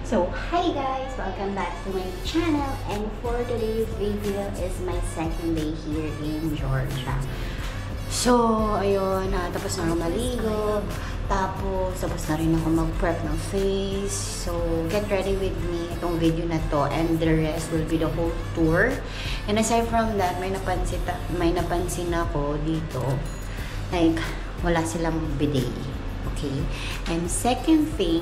So, hi guys! Welcome back to my channel, and for today's video is my second day here in Georgia. So, ayun, tapos na ako maligo, tapos na rin ako mag-prep ng face. So, get ready with me itong video na to, and the rest will be the whole tour. And aside from that, may napansin ako dito, like, wala silang bidet. Okay? And second thing,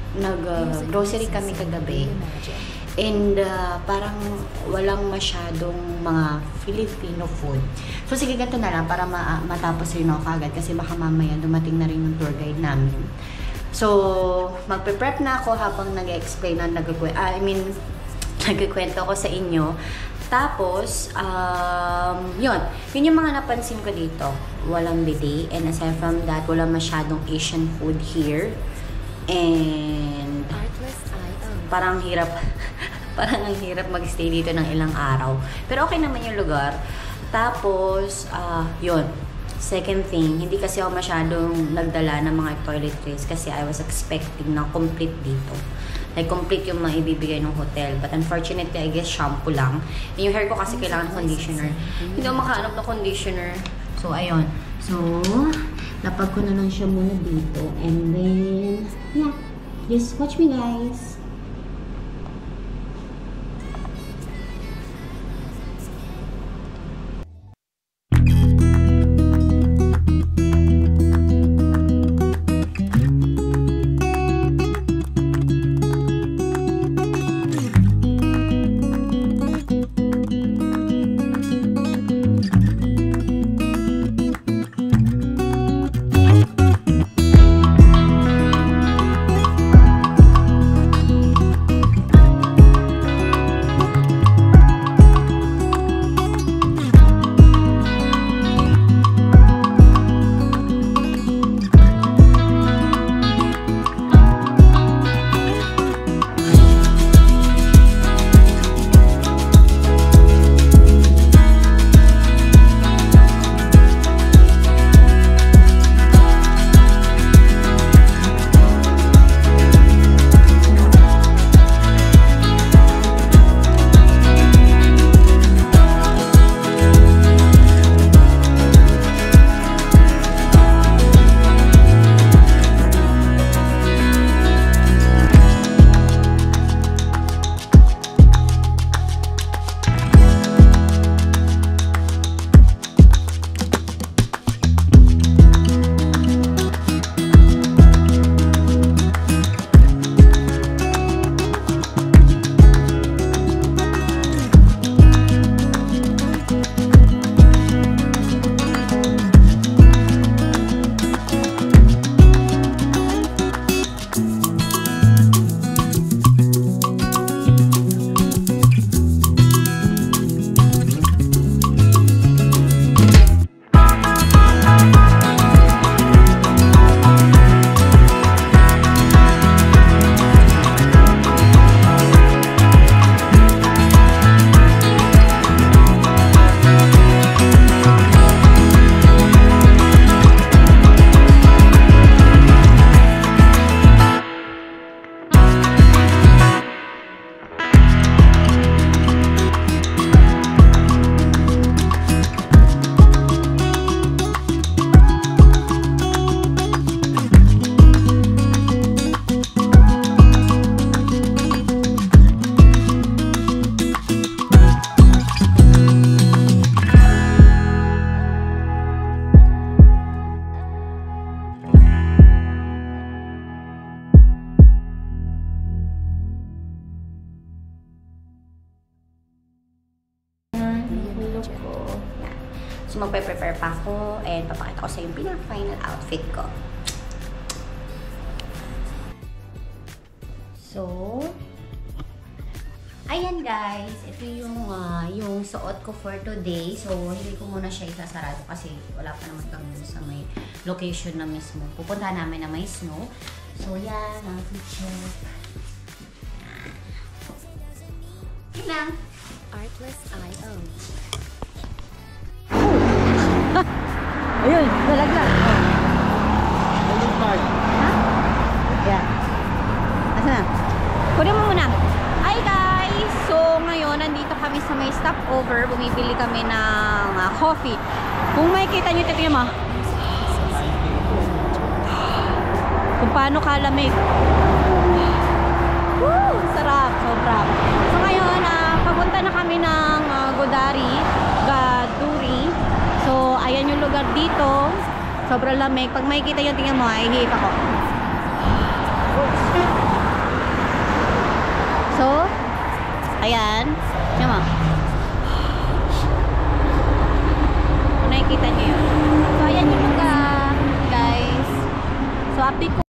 nag-grocery kami kagabi, and parang walang masyadong mga Filipino food. So sige, ganito na lang para matapos rin ako kagad kasi baka mamaya dumating na rin yung tour guide namin. So magpe-prep na ako habang nag-explain na nagkikwento ako sa inyo. Tapos, yun yung mga napansin ko dito. Walang bidet, and aside from that, walang masyadong Asian food here. And parang ang hirap magstay dito ng ilang araw. Pero okay naman yung lugar. Tapos, yun. Second thing, hindi kasi ako masyadong nagdala ng mga toiletries kasi I was expecting na complete dito. Like, complete yung maibibigay ng hotel. But unfortunately, I guess shampoo lang. And yung hair ko kasi kailangan conditioner. Hindi ako makahanap ng conditioner. So, ayun. So, lapag ko na lang siya muna dito. And then, yeah. Just watch me, guys. So, magpe-prepare pa ako and papakita ko sa yung pinaka-final outfit ko. So, ayan guys. Ito yung suot ko for today. So, hindi ko muna siya isasarado kasi wala pa naman kami sa may location na mismo. Pupunta namin na may snow. So, yan. Mga picture. Yan lang. Artlist.io. Ayun, nalaglag. Ayun, Mark. Ha? Yeah. Asa na? Kunin mo muna. Hi guys! So ngayon, nandito kami sa may stopover. Bumibili kami ng coffee. Kung makikita nyo, tignan mo. Kung paano kalamig. Woo! Sarap, sobra. So ngayon, papunta na kami ng Gaduri. So ayan yung lugar dito. Sobrang lamig. Pag makikita nyo, tingnan mo, ihihip ako. So, ayan. Tingnan mo. Kung nakikita nyo yun. So ayan yung lugar, guys. So update ko.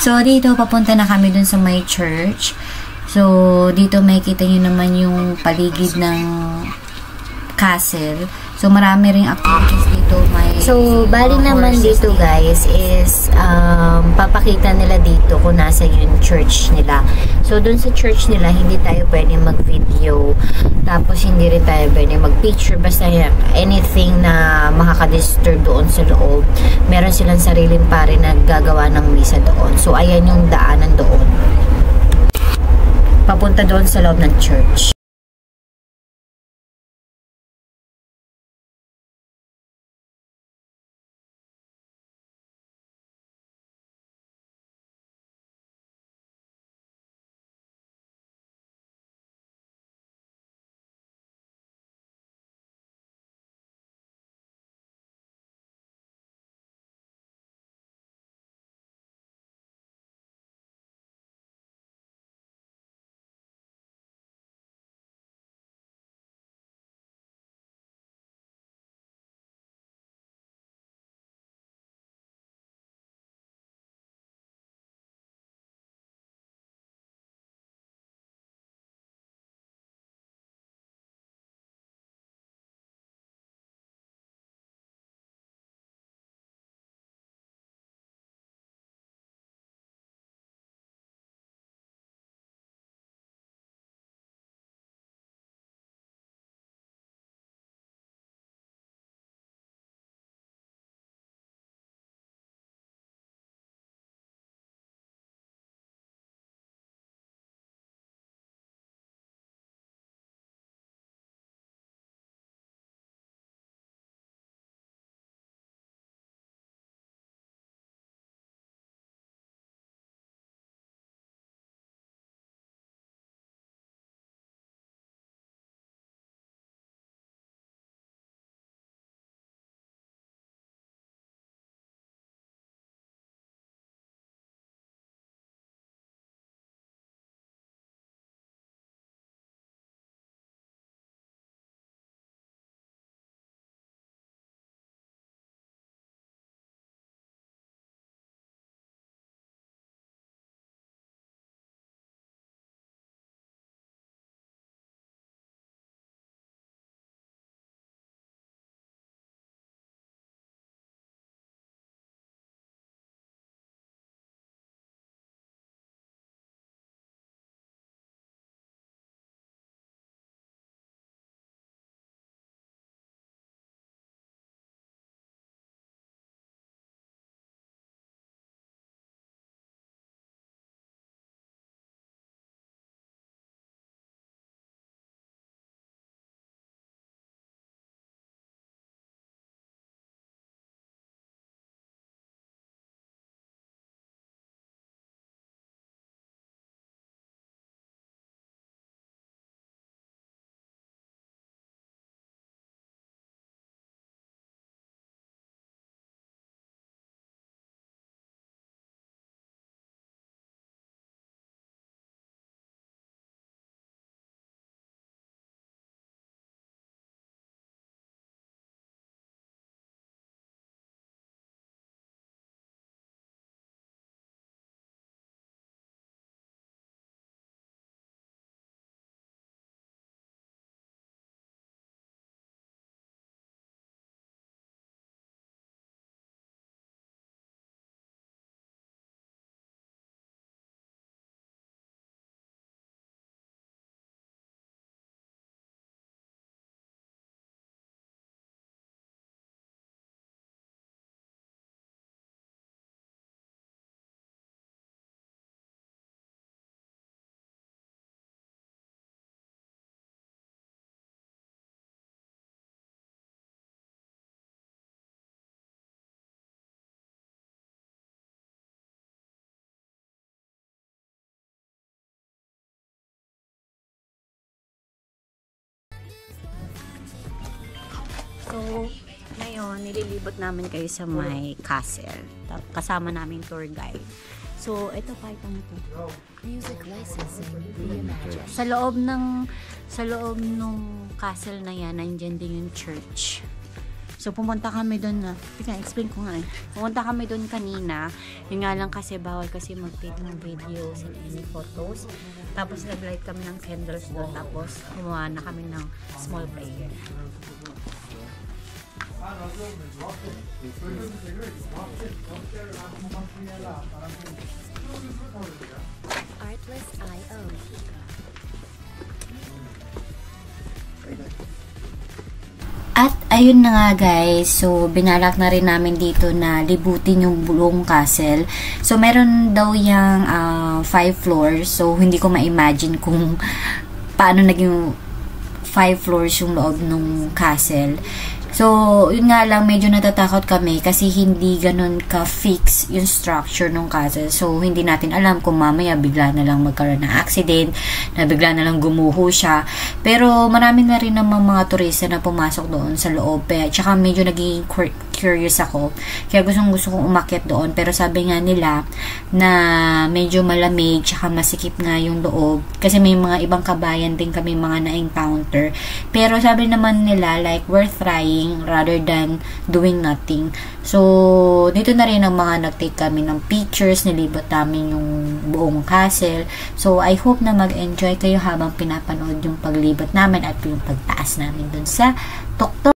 So, dito, papunta na kami dun sa my church. So, dito makikita nyo naman yung paligid ng castle. So, marami ring activities dito. So, bali naman dito guys is papakita nila dito kung nasa yung church nila. So, dun sa church nila, hindi tayo pwede mag-video. Tapos, hindi rin tayo pwede mag-picture. Basta anything na makaka-disturb doon sa loob. Meron silang sariling pare na gagawa ng misa doon. So, ayan yung daanan doon. Papunta doon sa loob ng church. So, ngayon, nililibot namin kayo sa my castle. Kasama namin tour guide. So, ito pa itong ito. Music licensing reimagined. Sa loob ng castle na yan, nandiyan din yung church. So, pumunta kami doon na, explain ko nga eh. Pumunta kami doon kanina. Yun nga lang kasi, bawal kasi mag-take ng videos and any photos. Tapos, nag-light kami ng candles doon. Tapos, gumawa na kami ng small prayer. Artlist.io. At ayun na nga guys, so binalak na rin namin dito na libutin yung buong castle. So meron daw yung 5 floors, so hindi ko ma-imagine kung paano naging 5 floors yung loob ng castle. So, yun nga lang, medyo natatakot kami kasi hindi ganun ka-fix yung structure ng castle. So, hindi natin alam kung mamaya bigla na lang magkaroon ng accident, na bigla na lang gumuho siya. Pero, marami na rin naman mga turista na pumasok doon sa loob. Tsaka medyo naging curious ako. Kaya gusto kong umakyat doon. Pero sabi nga nila na medyo malamig, tsaka masikip nga yung loob. Kasi may mga ibang kabayan din kami mga na-encounter. Pero sabi naman nila, like, worth trying rather than doing nothing. So, dito na rin ang mga nag-take kami ng pictures, nilibot namin yung buong castle. So, I hope na mag-enjoy kayo habang pinapanood yung paglibot namin at yung pagtaas namin dun sa tuktok.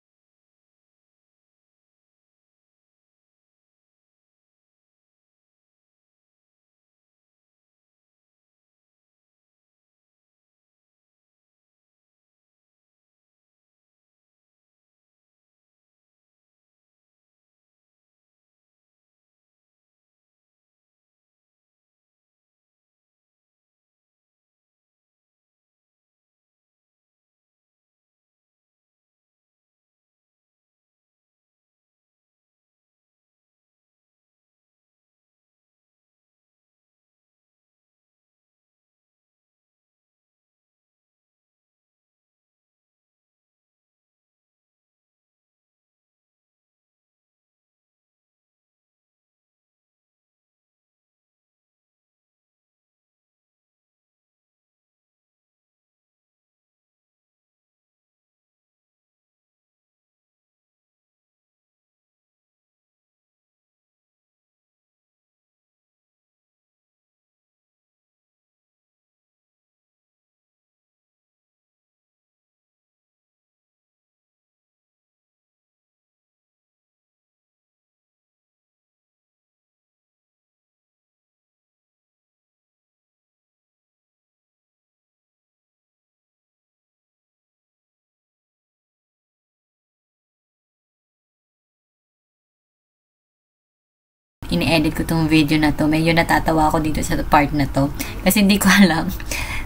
ini-edit ko tong video na to. Medyo natatawa ako dito sa part na to. Kasi hindi ko alam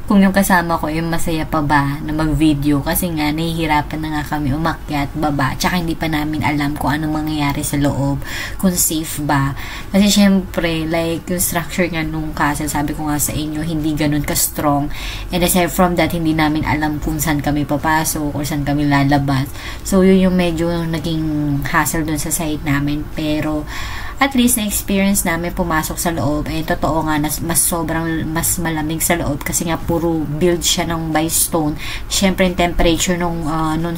kung yung kasama ko yung masaya pa ba na mag-video. Kasi nga, nahihirapan na nga kami umakyat, baba. Tsaka hindi pa namin alam kung anong mangyayari sa loob. Kung safe ba. Kasi syempre, like, yung structure nga nung castle, sabi ko nga sa inyo, hindi ganun ka-strong. And aside from that, hindi namin alam kung saan kami papasok or saan kami lalabas. So, yun yung medyo naging hassle dun sa site namin. Pero, at least na-experience namin pumasok sa loob. Eh, totoo nga, mas malamig sa loob kasi nga puro build siya ng by stone. Siyempre, yung temperature nung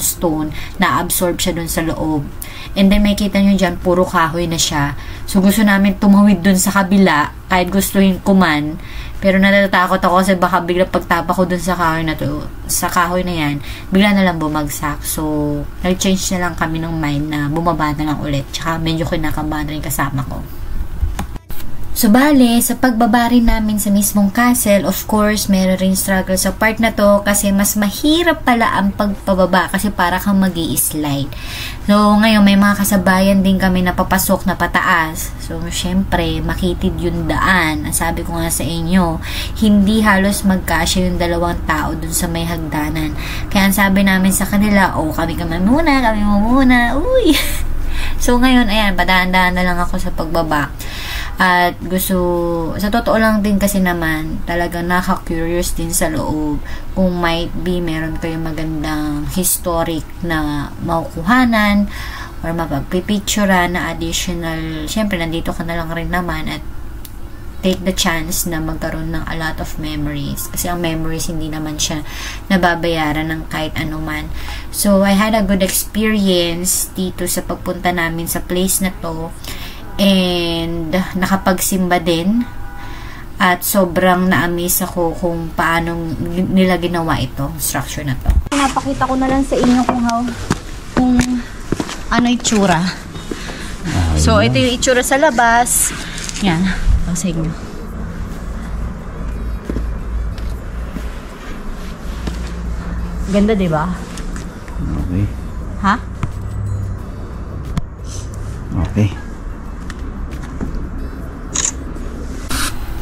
stone, na-absorb siya dun sa loob. And then, makikita nyo dyan, puro kahoy na siya. So, gusto namin tumawid dun sa kabila, kahit gusto yung kuman. Pero natatakot ako kasi baka bigla pagtapa ko dun sa kahoy na to, sa kahoy na yan, bigla na lang bumagsak. So, nag-change na lang kami ng mind na bumaba na lang ulit. Tsaka medyo kinakabahan rin kasama ko. So, bale, sa pagbaba rin namin sa mismong castle, of course, meron rin struggle sa part na to kasi mas mahirap pala ang pagpababa kasi para kang mag-i-slide. So, ngayon, may mga kasabayan din kami na papasok na pataas. So, syempre, makitid yung daan. Sabi ko nga sa inyo, hindi halos magkasya yung dalawang tao dun sa may hagdanan. Kaya sabi namin sa kanila, kami muna, uy! So, ngayon, ayan, padaan-daan na lang ako sa pagbaba. At sa totoo lang din kasi naman, talagang nakaka-curious din sa loob kung might be meron kayong magandang historic na makukuhanan or mapagpipicturean na additional. Syempre, nandito ka na lang rin naman at take the chance na magkaroon ng a lot of memories. Kasi ang memories, hindi naman siya nababayaran ng kahit anuman. So, I had a good experience dito sa pagpunta namin sa place na to. And nakapagsimba din at sobrang na-amaze ako kung paano nila ginawa ito, structure na to. Pinapakita ko na lang sa inyo kung ano itsura. So ito yung itsura sa labas. Yan, ito sa inyo. Ganda, di ba? Okay. Ha? Okay.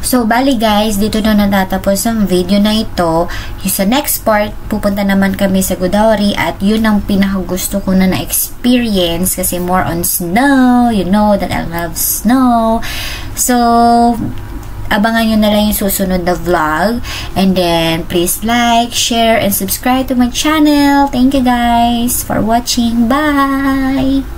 So, bali guys, dito na natatapos ang video na ito. Sa next part, pupunta naman kami sa Godavari at yun ang pinakagusto ko na na-experience kasi more on snow. You know that I love snow. So, abangan nyo na lang yung susunod na vlog. And then, please like, share, and subscribe to my channel. Thank you guys for watching. Bye!